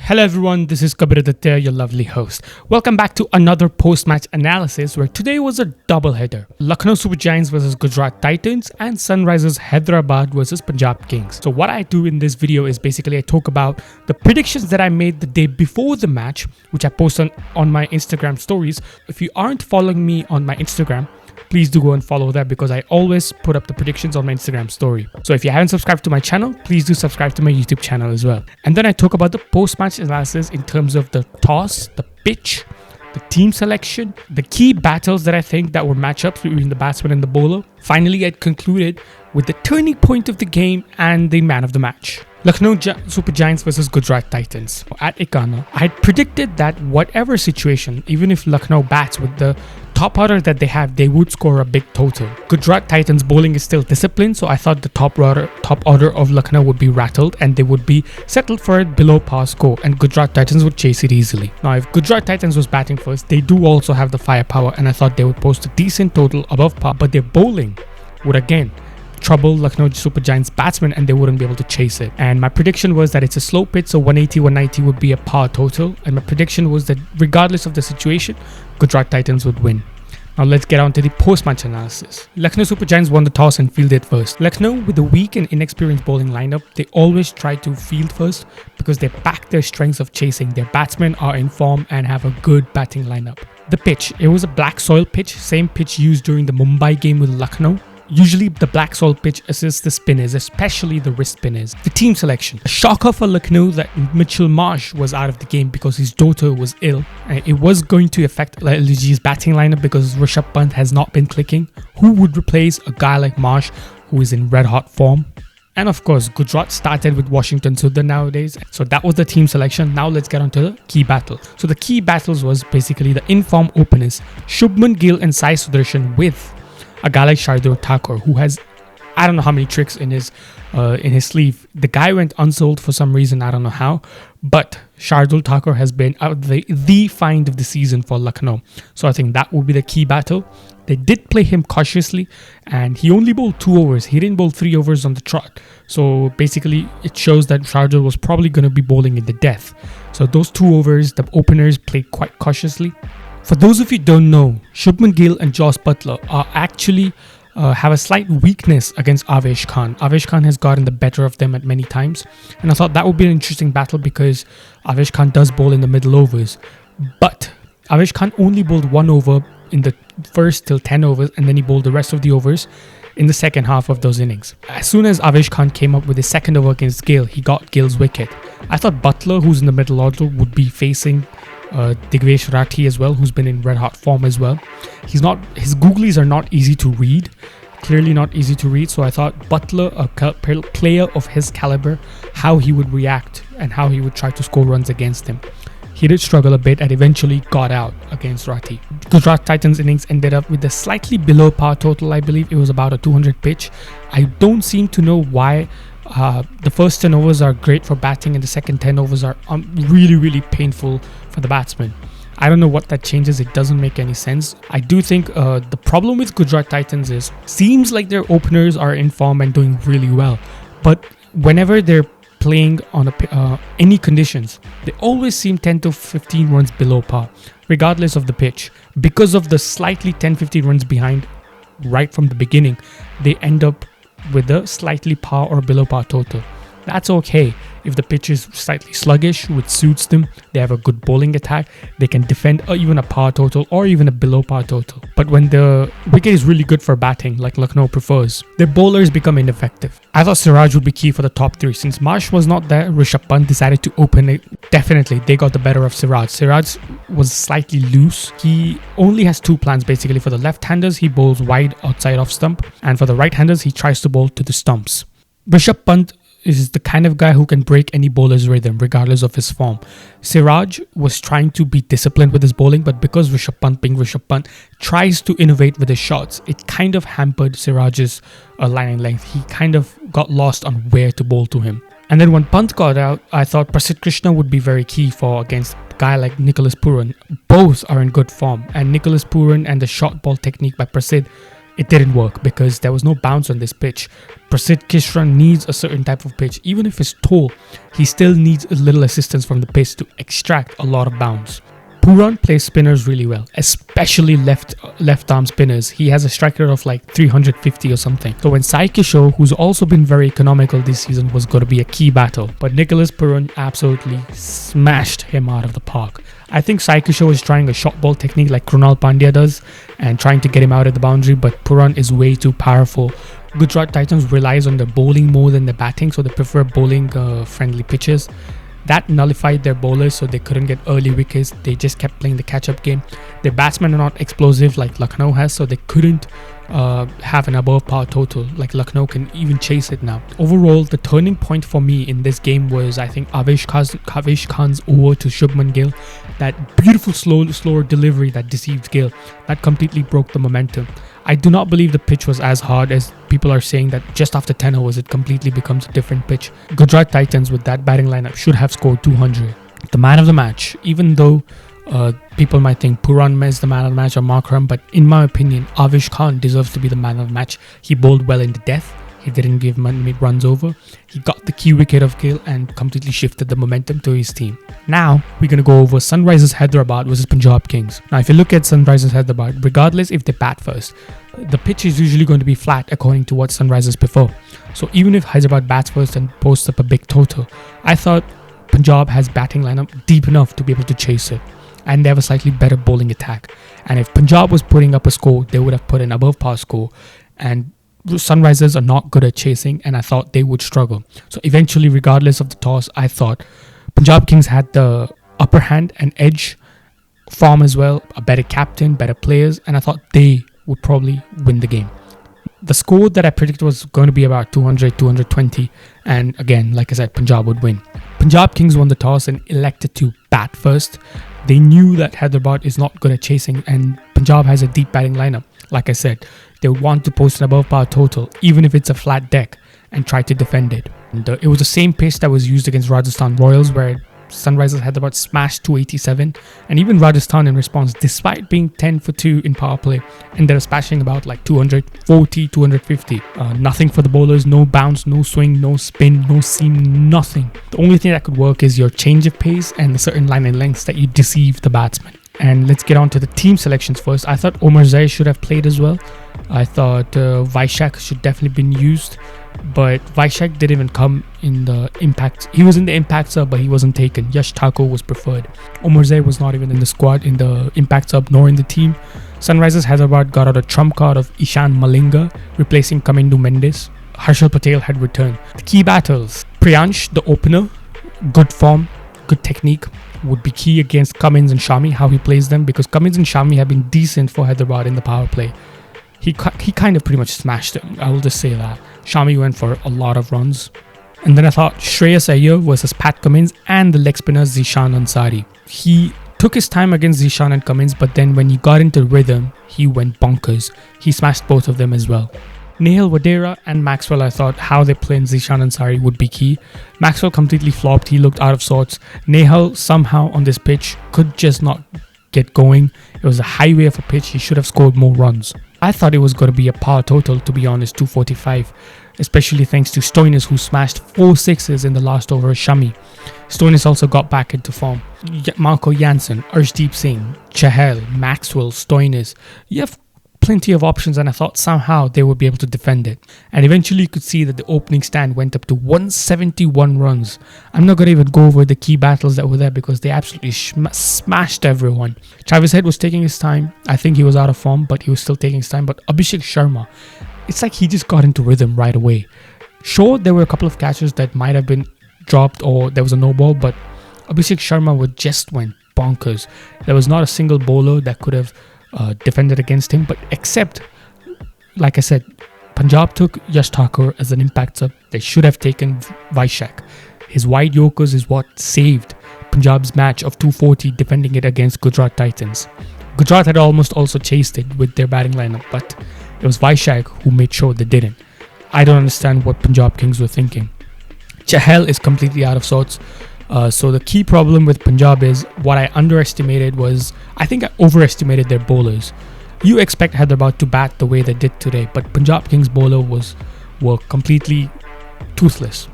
Hello everyone, this is Kabir, Aditya, your lovely host. Welcome back to another post-match analysis where today was a double-header. Lucknow Super Giants versus Gujarat Titans and Sunrisers Hyderabad versus Punjab Kings. So what I do in this video is basically I talk about the predictions that I made the day before the match, which I post on my Instagram stories. If you aren't following me on my Instagram, please do go and follow that because I always put up the predictions on my Instagram story. So if you haven't subscribed to my channel, please do subscribe to my YouTube channel as well. And then I talk about the post-match analysis in terms of the toss, the pitch, the team selection, the key battles that I think that were matchups between the batsman and the bowler. Finally, I concluded with the turning point of the game and the man of the match. Lucknow Super Giants versus Gujarat Titans. At Ikana, I had predicted that whatever situation, even if Lucknow bats with the top order that they have, they would score a big total. Gujarat Titans bowling is still disciplined, so I thought the top order of Lucknow would be rattled and they would be settled for a below par score and Gujarat Titans would chase it easily. Now, if Gujarat Titans was batting first, they do also have the firepower and I thought they would post a decent total above par, but their bowling would again trouble Lucknow Super Giants batsmen and they wouldn't be able to chase it. And my prediction was that it's a slow pitch, so 180-190 would be a par total. And my prediction was that regardless of the situation, Gujarat Titans would win. Now let's get on to the post-match analysis. Lucknow Super Giants won the toss and fielded first. Lucknow, with a weak and inexperienced bowling lineup, they always try to field first because they back their strengths of chasing. Their batsmen are in form and have a good batting lineup. The pitch, it was a black soil pitch, same pitch used during the Mumbai game with Lucknow. Usually the black soil pitch assists the spinners, especially the wrist spinners. The team selection. A shocker for Lucknow that Mitchell Marsh was out of the game because his daughter was ill. It was going to affect LSG's batting lineup because Rishabh Pant has not been clicking. Who would replace a guy like Marsh who is in red hot form? And of course, Gujarat started with Washington Sundar nowadays. So that was the team selection. Now let's get on to the key battle. So the key battles was basically the in-form openers, Shubman Gill and Sai Sudarshan with a guy like Shardul Thakur, who has, I don't know how many tricks in his sleeve. The guy went unsold for some reason, I don't know how, but Shardul Thakur has been the find of the season for Lucknow. So I think that will be the key battle. They did play him cautiously and he only bowled 2 overs. He didn't bowl 3 overs on the trot. So basically it shows that Shardul was probably going to be bowling in the death. So those 2 overs, the openers played quite cautiously. For those of you who don't know, Shubman Gill and Jos Buttler are actually have a slight weakness against Avesh Khan. Avesh Khan has gotten the better of them at many times. And I thought that would be an interesting battle because Avesh Khan does bowl in the middle overs. But Avesh Khan only bowled 1 over in the first till 10 overs and then he bowled the rest of the overs in the second half of those innings. As soon as Avesh Khan came up with his second over against Gill, he got Gill's wicket. I thought Buttler, who's in the middle order, would be facing Digvesh Rathi as well, who's been in red hot form as well. His googlies are not easy to read, clearly not easy to read. So I thought Buttler, a player of his caliber, how he would react and how he would try to score runs against him. He did struggle a bit and eventually got out against Rathi. Gujarat Titans innings ended up with a slightly below par total. I believe it was about a 200 pitch. I don't seem to know why. The first 10 overs are great for batting and the second 10 overs are really painful for the batsman. I don't know what that changes. It doesn't make any sense. I do think the problem with Gujarat Titans is seems like their openers are in form and doing really well, but whenever they're playing on any conditions, they always seem 10 to 15 runs below par regardless of the pitch. Because of the slightly 10-15 runs behind right from the beginning, they end up with a slightly par or below par total. That's okay if the pitch is slightly sluggish, which suits them. They have a good bowling attack. They can defend even a par total or even a below par total. But when the wicket is really good for batting, like Lucknow prefers, their bowlers become ineffective. I thought SRH would be key for the top 3. Since Marsh was not there, Rishabh Pant decided to open it. Definitely, they got the better of SRH. SRH was slightly loose. He only has 2 plans basically. For the left-handers, he bowls wide outside off stump. And for the right-handers, he tries to bowl to the stumps. Rishabh Pant is the kind of guy who can break any bowler's rhythm regardless of his form. Siraj was trying to be disciplined with his bowling, but because Rishabh Pant, being Rishabh Pant, tries to innovate with his shots, it kind of hampered Siraj's line and length. He kind of got lost on where to bowl to him. And then when Pant got out, I thought Prasidh Krishna would be very key for against a guy like Nicholas Pooran. Both are in good form, and Nicholas Pooran and the short ball technique by Prasidh it didn't work because there was no bounce on this pitch. Prasidh Krishnan needs a certain type of pitch. Even if he's tall, he still needs a little assistance from the pitch to extract a lot of bounce. Puran plays spinners really well, especially left arm spinners. He has a strike rate of like 350 or something. So when Sai Kishore, who's also been very economical this season, was going to be a key battle, but Nicholas Puran absolutely smashed him out of the park. I think Sai Kishore was trying a short ball technique like Krunal Pandya does and trying to get him out of the boundary, but Puran is way too powerful. Gujarat Titans relies on their bowling more than their batting, so they prefer bowling friendly pitches. That nullified their bowlers, so they couldn't get early wickets. They just kept playing the catch-up game. Their batsmen are not explosive like Lucknow has, so they couldn't have an above par total like Lucknow can even chase it now. Overall, the turning point for me in this game was, I think, Avesh Khan's over to Shubman Gill. That beautiful slower delivery that deceived Gill, that completely broke the momentum. I do not believe the pitch was as hard as people are saying, that just after 10 overs it completely becomes a different pitch. Gujarat Titans with that batting lineup should have scored 200. The man of the match, even though people might think Puran is the man of the match or Markram, but in my opinion, Avesh Khan deserves to be the man of the match. He bowled well into death. He didn't give many runs over. He got the key wicket of Gill and completely shifted the momentum to his team. Now, we're going to go over Sunrisers Hyderabad versus Punjab Kings. Now, if you look at Sunrisers Hyderabad, regardless if they bat first, the pitch is usually going to be flat according to what Sunrisers prefer. So even if Hyderabad bats first and posts up a big total, I thought Punjab has batting lineup deep enough to be able to chase it. And they have a slightly better bowling attack. And if Punjab was putting up a score, they would have put an above par score. And Sunrisers are not good at chasing, and I thought they would struggle. So eventually, regardless of the toss, I thought Punjab Kings had the upper hand and edge, form as well, a better captain, better players, and I thought they would probably win the game. The score that I predicted was going to be about 200, 220, and again, like I said, Punjab would win. Punjab Kings won the toss and elected to bat first. They knew that Hyderabad is not good at chasing, and Punjab has a deep batting lineup. Like I said, they would want to post an above par total, even if it's a flat deck, and try to defend it. And it was the same pace that was used against Rajasthan Royals, where Sunrisers Hyderabad smashed 287, and even Rajasthan in response, despite being 10 for 2 in power play, ended up smashing about like 240, 250. Nothing for the bowlers, no bounce, no swing, no spin, no seam, nothing. The only thing that could work is your change of pace and the certain line and lengths that you deceive the batsman. And let's get on to the team selections first. I thought Omar Zai should have played as well. I thought Vaishak should definitely been used, but Vaishak didn't even come in the impact. He was in the impact sub, but he wasn't taken. Yash Thakur was preferred. Omar Zai was not even in the squad, in the impact sub, nor in the team. Sunrisers Hyderabad got out a trump card of Ishan Malinga, replacing Kamindu Mendes. Harshal Patel had returned. The key battles: Priyansh, the opener, good form, good technique, would be key against Cummins and Shami, how he plays them, because Cummins and Shami have been decent for Hyderabad in the power play. He kind of pretty much smashed them, I will just say that. Shami went for a lot of runs. And then I thought Shreyas Iyer versus Pat Cummins and the leg spinner Zishan Ansari. He took his time against Zishan and Cummins, but then when he got into rhythm, he went bonkers. He smashed both of them as well. Nehal Vadera and Maxwell, I thought how they play in Zishan Ansari would be key. Maxwell completely flopped. He looked out of sorts. Nehal somehow on this pitch could just not get going. It was a highway of a pitch. He should have scored more runs. I thought it was going to be a par total, to be honest, 245. Especially thanks to Stoinis, who smashed 4 sixes in the last over of Shami. Stoinis also got back into form. Marco Jansen, Arshdeep Singh, Chahal, Maxwell, Stoinis. You have plenty of options, and I thought somehow they would be able to defend it. And eventually you could see that the opening stand went up to 171 runs. I'm not going to even go over the key battles that were there because they absolutely smashed everyone. Travis Head was taking his time. I think he was out of form, but he was still taking his time. But Abhishek Sharma, it's like he just got into rhythm right away. Sure, there were a couple of catches that might have been dropped or there was a no ball, but Abhishek Sharma just went bonkers. There was not a single bowler that could have defended against him, but except, like I said, Punjab took Yash Thakur as an impact sub. They should have taken Vaishak. His wide Yorkers is what saved Punjab's match of 240, defending it against Gujarat Titans. Gujarat had almost also chased it with their batting lineup, but it was Vaishak who made sure they didn't. I don't understand what Punjab Kings were thinking. Chahal is completely out of sorts. So the key problem with Punjab is what I underestimated was, I think I overestimated their bowlers. You expect Hyderabad to bat the way they did today, but Punjab Kings bowler were completely toothless.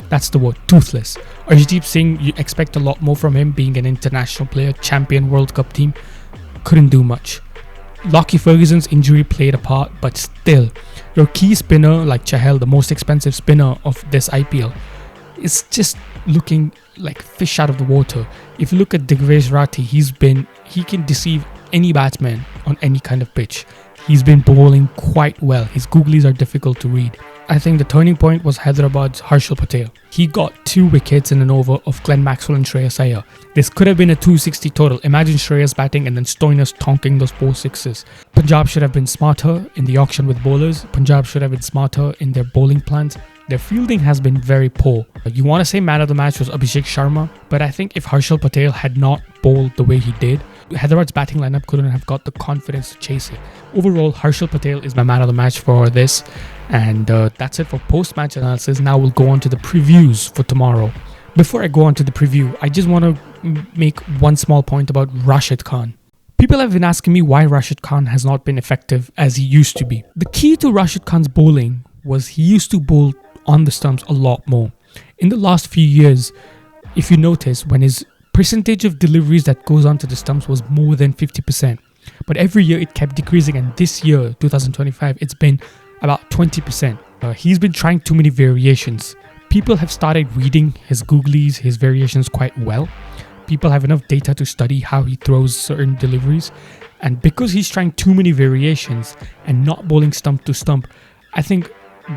That's the word, toothless. Arshdeep Singh, you expect a lot more from him, being an international player, champion World Cup team. Couldn't do much. Lockie Ferguson's injury played a part, but still, your key spinner like Chahal, the most expensive spinner of this IPL, is just looking like fish out of the water. If you look at Digvesh Rathi, he can deceive any batsman on any kind of pitch. He's been bowling quite well. His googlies are difficult to read. I think the turning point was Hyderabad's Harshal Patel. He got 2 wickets in an over of Glenn Maxwell and Shreyas Iyer. This could have been a 260 total. Imagine Shreyas batting and then Stoinis tonking those 4 sixes. Punjab should have been smarter in the auction with bowlers. Punjab should have been smarter in their bowling plans. Their fielding has been very poor. You want to say man of the match was Abhishek Sharma, but I think if Harshal Patel had not bowled the way he did, Hyderabad's batting lineup couldn't have got the confidence to chase it. Overall, Harshal Patel is my man of the match for this. And that's it for post-match analysis. Now we'll go on to the previews for tomorrow. Before I go on to the preview, I just want to make one small point about Rashid Khan. People have been asking me why Rashid Khan has not been effective as he used to be. The key to Rashid Khan's bowling was he used to bowl on the stumps a lot more. In the last few years, if you notice, when his percentage of deliveries that goes onto the stumps was more than 50%. But every year it kept decreasing, and this year, 2025, it's been about 20%. He's been trying too many variations. People have started reading his googlies, his variations quite well. People have enough data to study how he throws certain deliveries. And because he's trying too many variations and not bowling stump to stump, I think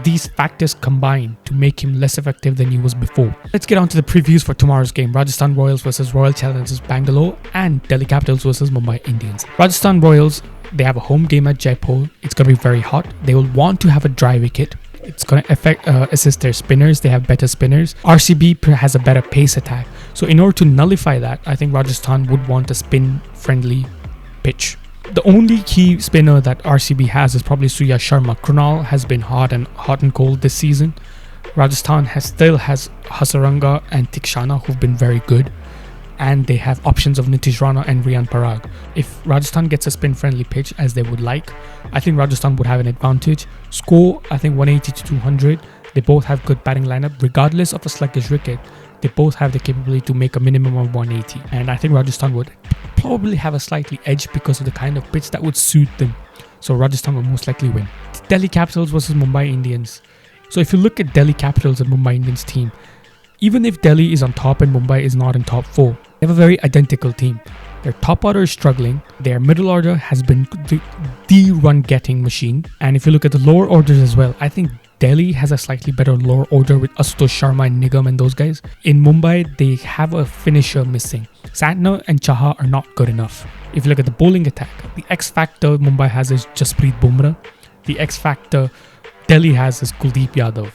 these factors combine to make him less effective than he was before. Let's get on to the previews for tomorrow's game. Rajasthan Royals versus Royal Challengers Bangalore and Delhi Capitals versus Mumbai Indians. Rajasthan Royals, they have a home game at Jaipur. It's going to be very hot. They will want to have a dry wicket. It's going to assist their spinners. They have better spinners. RCB has a better pace attack. So in order to nullify that, I think Rajasthan would want a spin-friendly pitch. The only key spinner that RCB has is probably Surya Sharma. Krunal has been hot and cold this season. Rajasthan still has Hasaranga and Tikshana, who've been very good. And they have options of Nitish Rana and Riyan Parag. If Rajasthan gets a spin-friendly pitch as they would like, I think Rajasthan would have an advantage. Score, I think 180 to 200. They both have good batting lineup. Regardless of a sluggish wicket, they both have the capability to make a minimum of 180. And I think Rajasthan would probably have a slightly edge because of the kind of pitch that would suit them. So Rajasthan will most likely win. Delhi Capitals versus Mumbai Indians. So if you look at Delhi Capitals and Mumbai Indians team, even if Delhi is on top and Mumbai is not in top 4, they have a very identical team. Their top order is struggling. Their middle order has been the run-getting machine. And if you look at the lower orders as well, I think Delhi has a slightly better lower order with Asutosh Sharma and Nigam and those guys. In Mumbai, they have a finisher missing. Santner and Chaha are not good enough. If you look at the bowling attack, the X factor Mumbai has is Jasprit Bumrah. The X factor Delhi has is Kuldeep Yadav.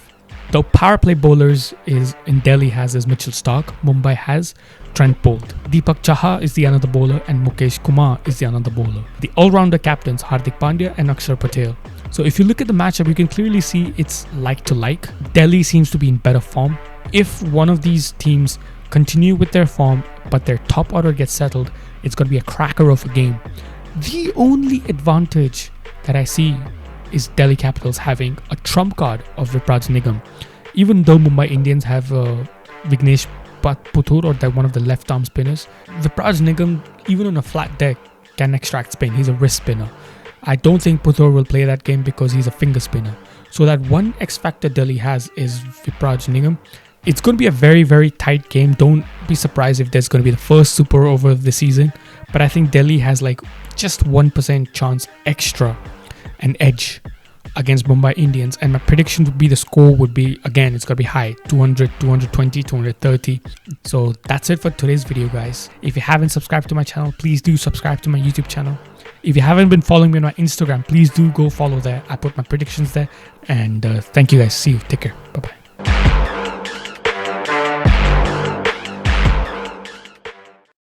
The power play bowlers in Delhi has is Mitchell Starc. Mumbai has Trent Bolt. Deepak Chaha is the another bowler and Mukesh Kumar is the another bowler. The all-rounder captains Hardik Pandya and Akshar Patel. So if you look at the matchup, you can clearly see it's like to like. Delhi seems to be in better form. If one of these teams continue with their form, but their top order gets settled, it's going to be a cracker of a game. The only advantage that I see is Delhi Capitals having a trump card of Virat Nigam. Even though Mumbai Indians have Vignesh Puthur, or one of the left arm spinners, Virat Nigam, even on a flat deck, can extract spin. He's a wrist spinner. I don't think Puthur will play that game because he's a finger spinner. So that one X factor Delhi has is Virat Nigam. It's going to be a very, very tight game. Don't be surprised if there's going to be the first super over of the season. But I think Delhi has like just 1% chance extra, an edge against Mumbai Indians. And my prediction would be the score would be, again, it's going to be high, 200, 220, 230. So that's it for today's video, guys. If you haven't subscribed to my channel, please do subscribe to my YouTube channel. If you haven't been following me on my Instagram, please do go follow there. I put my predictions there. And thank you guys. See you. Take care. Bye-bye.